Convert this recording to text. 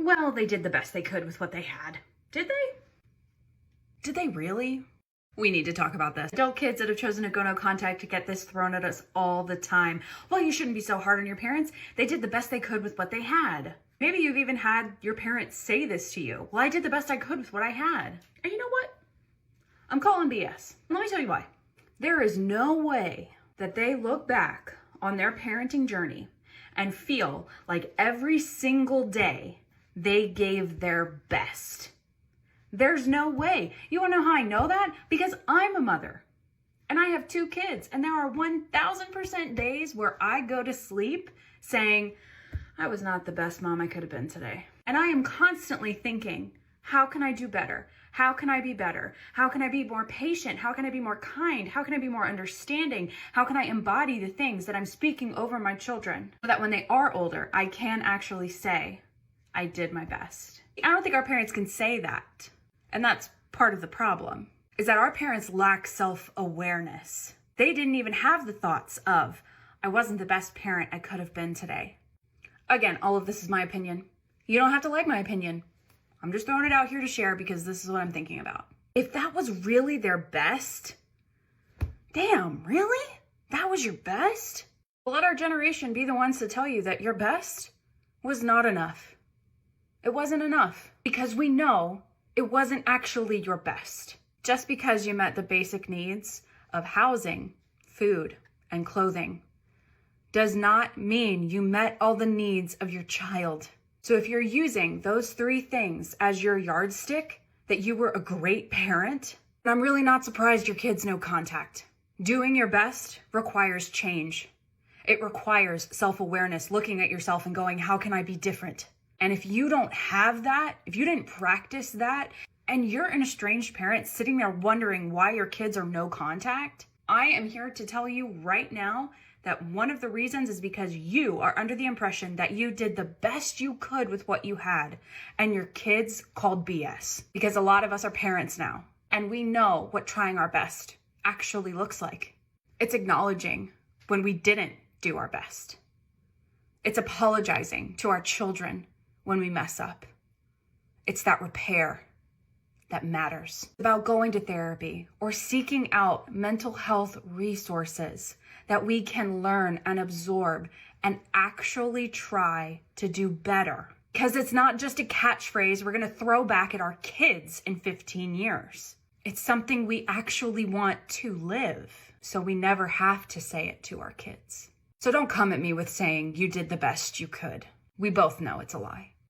Well, they did the best they could with what they had. Did they? Did they really? We need to talk about this. Adult kids that have chosen to go no contact get this thrown at us all the time. Well, you shouldn't be so hard on your parents. They did the best they could with what they had. Maybe you've even had your parents say this to you. Well, I did the best I could with what I had. And you know what? I'm calling BS. Let me tell you why. There is no way that they look back on their parenting journey and feel like every single day they gave their best. There's no way. You wanna know how I know that? Because I'm a mother and I have 2 kids, and there are 1000% days where I go to sleep saying, I was not the best mom I could have been today. And I am constantly thinking, how can I do better? How can I be better? How can I be more patient? How can I be more kind? How can I be more understanding? How can I embody the things that I'm speaking over my children so that when they are older, I can actually say, I did my best. I don't think our parents can say that. And that's part of the problem, is that our parents lack self-awareness. They didn't even have the thoughts of, I wasn't the best parent I could have been today. Again, all of this is my opinion. You don't have to like my opinion. I'm just throwing it out here to share because this is what I'm thinking about. If that was really their best, damn, really? That was your best? Well, let our generation be the ones to tell you that your best was not enough. It wasn't enough because we know it wasn't actually your best. Just because you met the basic needs of housing, food, and clothing does not mean you met all the needs of your child. So if you're using those 3 things as your yardstick, that you were a great parent, I'm really not surprised your kids no contact. Doing your best requires change. It requires self-awareness, looking at yourself and going, how can I be different? And if you don't have that, if you didn't practice that, and you're an estranged parent sitting there wondering why your kids are no contact, I am here to tell you right now that one of the reasons is because you are under the impression that you did the best you could with what you had, and your kids called BS. Because a lot of us are parents now, and we know what trying our best actually looks like. It's acknowledging when we didn't do our best. It's apologizing to our children when we mess up. It's that repair that matters. It's about going to therapy or seeking out mental health resources that we can learn and absorb and actually try to do better. Because it's not just a catchphrase we're gonna throw back at our kids in 15 years. It's something we actually want to live, so we never have to say it to our kids. So don't come at me with saying you did the best you could. We both know it's a lie.